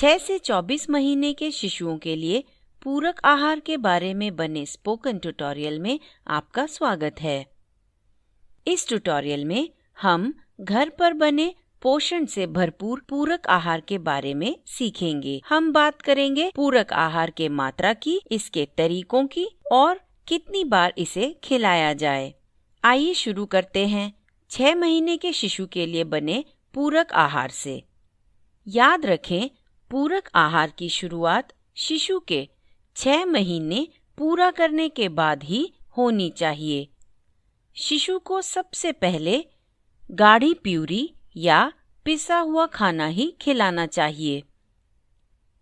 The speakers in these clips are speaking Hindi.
6 से 24 महीने के शिशुओं के लिए पूरक आहार के बारे में बने स्पोकन ट्यूटोरियल में आपका स्वागत है। इस ट्यूटोरियल में हम घर पर बने पोषण से भरपूर पूरक आहार के बारे में सीखेंगे। हम बात करेंगे पूरक आहार के मात्रा की, इसके तरीकों की और कितनी बार इसे खिलाया जाए। आइए शुरू करते हैं 6 महीने के शिशु के लिए बने पूरक आहार से। याद रखें, पूरक आहार की शुरुआत शिशु के 6 महीने पूरा करने के बाद ही होनी चाहिए। शिशु को सबसे पहले गाढ़ी प्यूरी या पिसा हुआ खाना ही खिलाना चाहिए।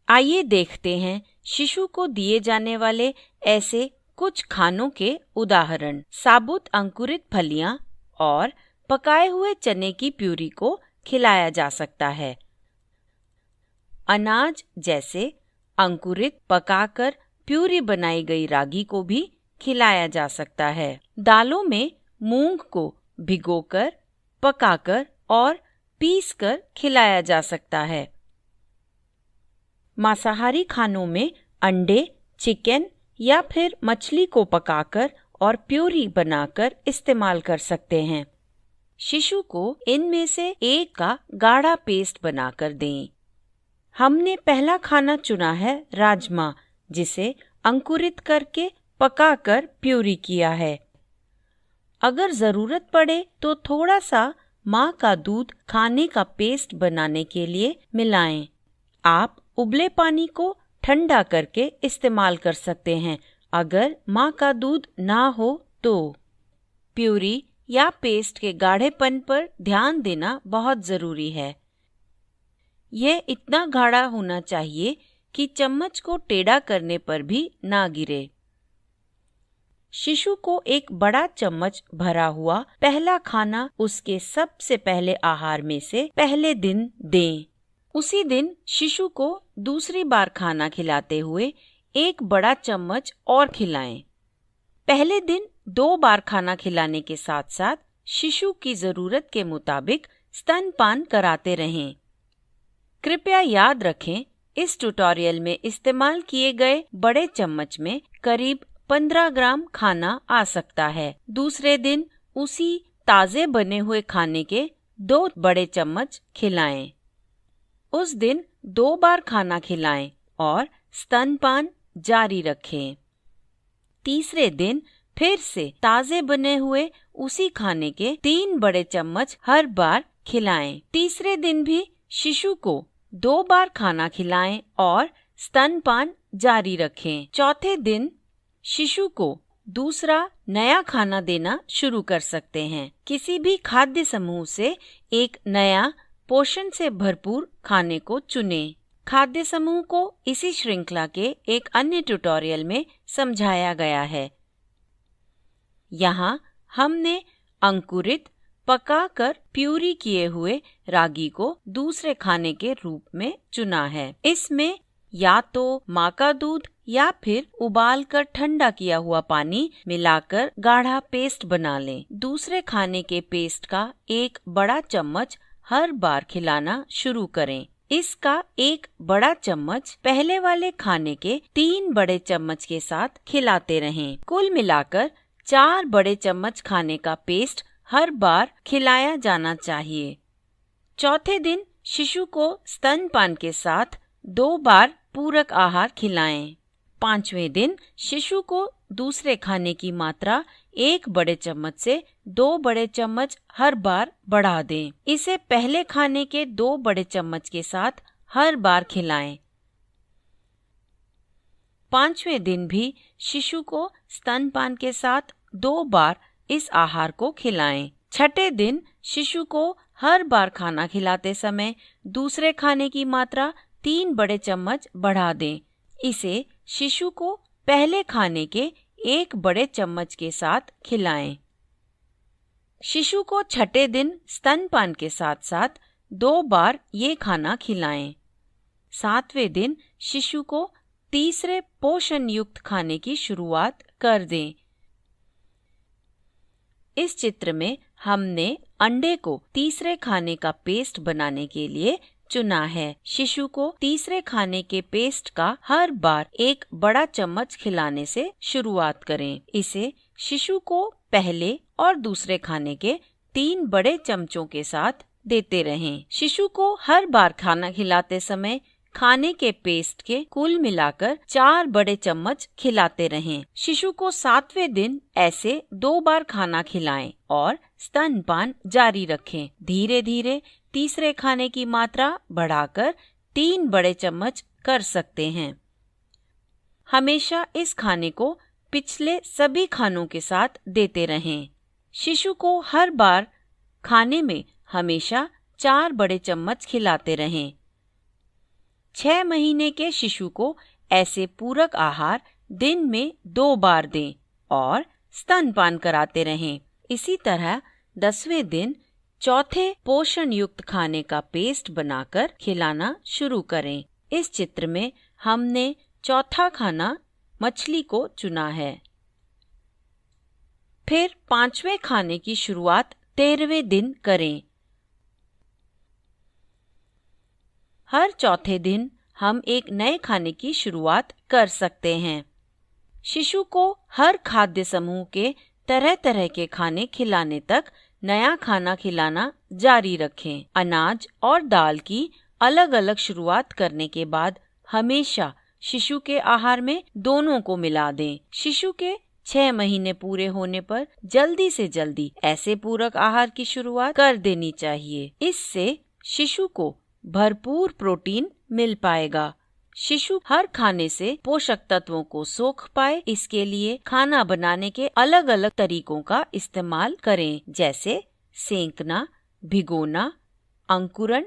आइए देखते हैं शिशु को दिए जाने वाले ऐसे कुछ खानों के उदाहरण। साबुत अंकुरित फलियां और पकाए हुए चने की प्यूरी को खिलाया जा सकता है। अनाज जैसे अंकुरित पकाकर प्यूरी बनाई गई रागी को भी खिलाया जा सकता है। दालों में मूंग को भिगोकर, पकाकर और पीसकर खिलाया जा सकता है। मांसाहारी खानों में अंडे, चिकन या फिर मछली को पकाकर और प्यूरी बनाकर इस्तेमाल कर सकते हैं। शिशु को इनमें से एक का गाढ़ा पेस्ट बनाकर दें। हमने पहला खाना चुना है राजमा, जिसे अंकुरित करके पकाकर प्यूरी किया है। अगर ज़रूरत पड़े तो थोड़ा सा माँ का दूध खाने का पेस्ट बनाने के लिए मिलाएं। आप उबले पानी को ठंडा करके इस्तेमाल कर सकते हैं अगर माँ का दूध ना हो तो। प्यूरी या पेस्ट के गाढ़ेपन पर ध्यान देना बहुत ज़रूरी है। यह इतना गाढ़ा होना चाहिए कि चम्मच को टेढ़ा करने पर भी ना गिरे। शिशु को एक बड़ा चम्मच भरा हुआ पहला खाना उसके सबसे पहले आहार में से पहले दिन दें। उसी दिन शिशु को दूसरी बार खाना खिलाते हुए एक बड़ा चम्मच और खिलाएं। पहले दिन 2 बार खाना खिलाने के साथ साथ शिशु की ज़रूरत के मुताबिक स्तनपान कराते रहें। कृपया याद रखें, इस ट्यूटोरियल में इस्तेमाल किए गए बड़े चम्मच में करीब 15 ग्राम खाना आ सकता है। दूसरे दिन उसी ताज़े बने हुए खाने के 2 बड़े चम्मच खिलाएं। उस दिन 2 बार खाना खिलाएं और स्तनपान जारी रखें। तीसरे दिन फिर से ताज़े बने हुए उसी खाने के 3 बड़े चम्मच हर बार खिलाएं। तीसरे दिन भी शिशु को 2 बार खाना खिलाएं और स्तनपान जारी रखें। चौथे दिन शिशु को दूसरा नया खाना देना शुरू कर सकते हैं। किसी भी खाद्य समूह से एक नया पोषण से भरपूर खाने को चुनें। खाद्य समूह को इसी श्रृंखला के एक अन्य ट्यूटोरियल में समझाया गया है। यहाँ हमने अंकुरित पकाकर प्यूरी किए हुए रागी को दूसरे खाने के रूप में चुना है। इसमें या तो माँ का दूध या फिर उबालकर ठंडा किया हुआ पानी मिलाकर गाढ़ा पेस्ट बना लें। दूसरे खाने के पेस्ट का एक बड़ा चम्मच हर बार खिलाना शुरू करें। इसका एक बड़ा चम्मच पहले वाले खाने के 3 बड़े चम्मच के साथ खिलाते रहें। कुल मिलाकर 4 बड़े चम्मच खाने का पेस्ट हर बार खिलाया जाना चाहिए। चौथे दिन शिशु को स्तनपान के साथ 2 बार पूरक आहार खिलाएं। 5वें दिन शिशु को दूसरे खाने की मात्रा 1 बड़े चम्मच से 2 बड़े चम्मच हर बार बढ़ा दें। इसे पहले खाने के 2 बड़े चम्मच के साथ हर बार खिलाएं। 5वें दिन भी शिशु को स्तनपान के साथ 2 बार इस आहार को खिलाएं। 6ठे दिन शिशु को हर बार खाना खिलाते समय दूसरे खाने की मात्रा 3 बड़े चम्मच बढ़ा दें। इसे शिशु को पहले खाने के 1 बड़े चम्मच के साथ खिलाएं। शिशु को 6ठे दिन स्तनपान के साथ साथ 2 बार ये खाना खिलाएं। 7वें दिन शिशु को तीसरे पोषण युक्त खाने की शुरुआत कर दें। इस चित्र में हमने अंडे को तीसरे खाने का पेस्ट बनाने के लिए चुना है। शिशु को तीसरे खाने के पेस्ट का हर बार एक बड़ा चम्मच खिलाने से शुरुआत करें। इसे शिशु को पहले और दूसरे खाने के 3 बड़े चमचों के साथ देते रहें। शिशु को हर बार खाना खिलाते समय खाने के पेस्ट के कुल मिलाकर 4 बड़े चम्मच खिलाते रहें। शिशु को 7वें दिन ऐसे 2 बार खाना खिलाएं और स्तनपान जारी रखें। धीरे धीरे तीसरे खाने की मात्रा बढ़ाकर 3 बड़े चम्मच कर सकते हैं। हमेशा इस खाने को पिछले सभी खानों के साथ देते रहें। शिशु को हर बार खाने में हमेशा 4 बड़े चम्मच खिलाते रहें। 6 महीने के शिशु को ऐसे पूरक आहार दिन में 2 बार दें और स्तनपान कराते रहें। इसी तरह 10वें दिन चौथे पोषण युक्त खाने का पेस्ट बनाकर खिलाना शुरू करें। इस चित्र में हमने चौथा खाना मछली को चुना है। फिर 5वें खाने की शुरुआत 13वें दिन करें। हर चौथे दिन हम एक नए खाने की शुरुआत कर सकते हैं। शिशु को हर खाद्य समूह के तरह तरह के खाने खिलाने तक नया खाना खिलाना जारी रखें। अनाज और दाल की अलग अलग शुरुआत करने के बाद हमेशा शिशु के आहार में दोनों को मिला दें। शिशु के 6 महीने पूरे होने पर जल्दी से जल्दी ऐसे पूरक आहार की शुरुआत कर देनी चाहिए। इससे शिशु को भरपूर प्रोटीन मिल पाएगा। शिशु हर खाने से पोषक तत्वों को सोख पाए, इसके लिए खाना बनाने के अलग अलग तरीकों का इस्तेमाल करें, जैसे सेंकना, भिगोना, अंकुरण,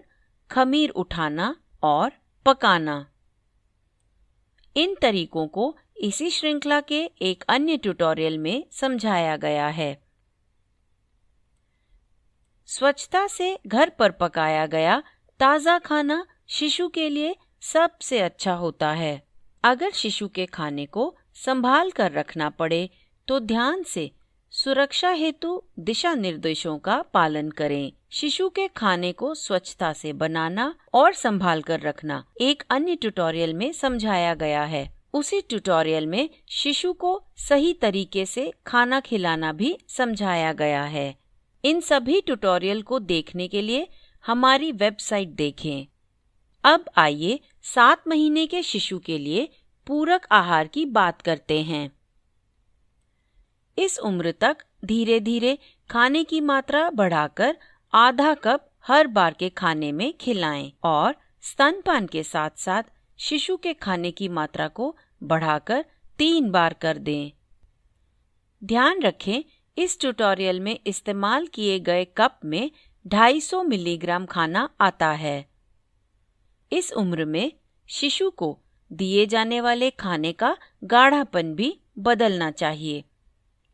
खमीर उठाना और पकाना। इन तरीकों को इसी श्रृंखला के एक अन्य ट्यूटोरियल में समझाया गया है। स्वच्छता से घर पर पकाया गया ताज़ा खाना शिशु के लिए सबसे अच्छा होता है। अगर शिशु के खाने को संभाल कर रखना पड़े तो ध्यान से सुरक्षा हेतु दिशा निर्देशों का पालन करें। शिशु के खाने को स्वच्छता से बनाना और संभाल कर रखना एक अन्य ट्यूटोरियल में समझाया गया है। उसी ट्यूटोरियल में शिशु को सही तरीके से खाना खिलाना भी समझाया गया है। इन सभी ट्यूटोरियल को देखने के लिए हमारी वेबसाइट देखें। अब आइए 7 महीने के शिशु के लिए पूरक आहार की बात करते हैं। इस उम्र तक धीरे धीरे खाने की मात्रा बढ़ाकर आधा कप हर बार के खाने में खिलाएं और स्तनपान के साथ साथ शिशु के खाने की मात्रा को बढ़ाकर 3 बार कर दें। ध्यान रखें, इस ट्यूटोरियल में इस्तेमाल किए गए कप में 250 मिलीग्राम खाना आता है। इस उम्र में शिशु को दिए जाने वाले खाने का गाढ़ापन भी बदलना चाहिए।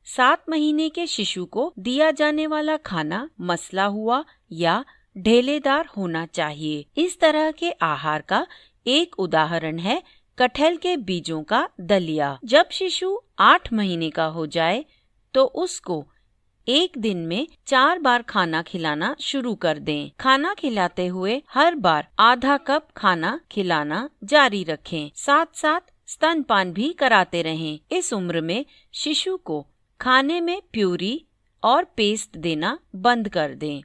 7 महीने के शिशु को दिया जाने वाला खाना मसला हुआ या ढेलेदार होना चाहिए। इस तरह के आहार का एक उदाहरण है कटहल के बीजों का दलिया। जब शिशु 8 महीने का हो जाए तो उसको एक दिन में 4 बार खाना खिलाना शुरू कर दें। खाना खिलाते हुए हर बार आधा कप खाना खिलाना जारी रखें। साथ साथ स्तनपान भी कराते रहें। इस उम्र में शिशु को खाने में प्यूरी और पेस्ट देना बंद कर दें।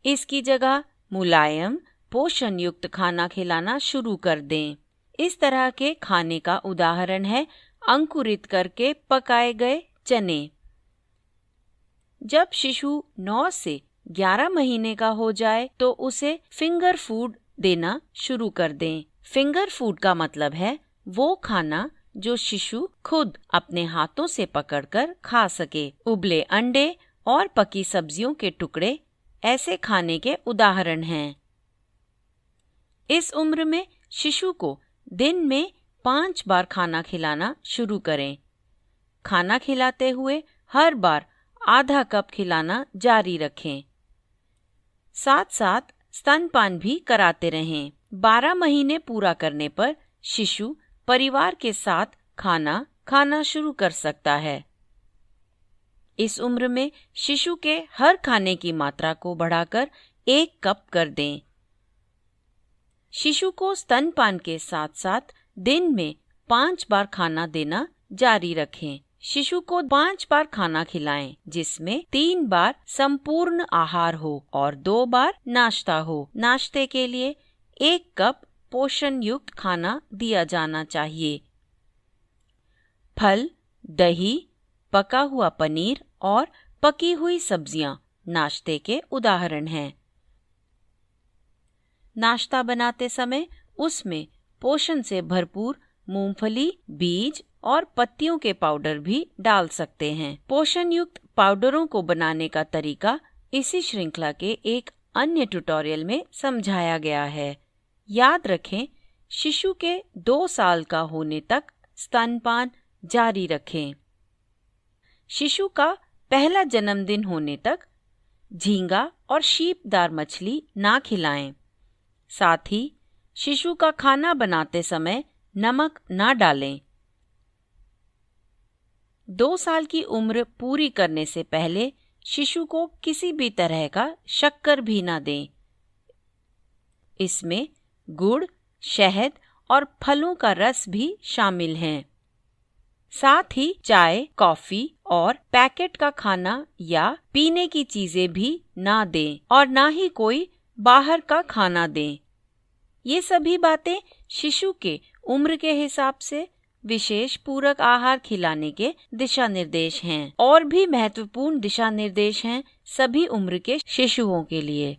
इसकी जगह मुलायम पोषण युक्त खाना खिलाना शुरू कर दें। इस तरह के खाने का उदाहरण है अंकुरित करके पकाए गए चने। जब शिशु 9 से 11 महीने का हो जाए तो उसे फिंगर फूड देना शुरू कर दें। फिंगर फूड का मतलब है वो खाना जो शिशु खुद अपने हाथों से पकड़कर खा सके। उबले अंडे और पकी सब्जियों के टुकड़े ऐसे खाने के उदाहरण हैं। इस उम्र में शिशु को दिन में 5 बार खाना खिलाना शुरू करें। खाना खिलाते हुए हर बार आधा कप खिलाना जारी रखें। साथ साथ स्तनपान भी कराते रहें। 12 महीने पूरा करने पर शिशु परिवार के साथ खाना खाना शुरू कर सकता है। इस उम्र में शिशु के हर खाने की मात्रा को बढ़ाकर 1 कप कर दें। शिशु को स्तनपान के साथ साथ दिन में 5 बार खाना देना जारी रखें। शिशु को 5 बार खाना खिलाएं, जिसमें 3 बार संपूर्ण आहार हो और 2 बार नाश्ता हो। नाश्ते के लिए 1 कप पोषण युक्त खाना दिया जाना चाहिए। फल, दही, पका हुआ पनीर और पकी हुई सब्जियां नाश्ते के उदाहरण हैं। नाश्ता बनाते समय उसमें पोषण से भरपूर मूंगफली, बीज और पत्तियों के पाउडर भी डाल सकते हैं। पोषण युक्त पाउडरों को बनाने का तरीका इसी श्रृंखला के एक अन्य ट्यूटोरियल में समझाया गया है। याद रखें, शिशु के 2 साल का होने तक स्तनपान जारी रखें। शिशु का पहला जन्मदिन होने तक झींगा और शीपदार मछली ना खिलाएं। साथ ही शिशु का खाना बनाते समय नमक ना डालें। 2 साल की उम्र पूरी करने से पहले शिशु को किसी भी तरह का शक्कर भी ना दें। इसमें गुड़, शहद और फलों का रस भी शामिल हैं। साथ ही चाय, कॉफी और पैकेट का खाना या पीने की चीजें भी ना दें और ना ही कोई बाहर का खाना दें। ये सभी बातें शिशु के उम्र के हिसाब से विशेष पूरक आहार खिलाने के दिशा निर्देश हैं। और भी महत्वपूर्ण दिशा निर्देश हैं सभी उम्र के शिशुओं के लिए।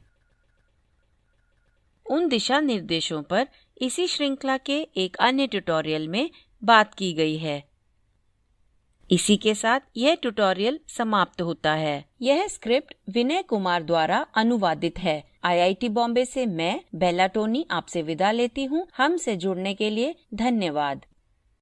उन दिशा निर्देशों पर इसी श्रृंखला के एक अन्य ट्यूटोरियल में बात की गई है। इसी के साथ यह ट्यूटोरियल समाप्त होता है। यह स्क्रिप्ट विनय कुमार द्वारा अनुवादित है। IIT बॉम्बे से मैं बेला टोनी आपसे विदा लेती हूँ। हमसे जुड़ने के लिए धन्यवाद।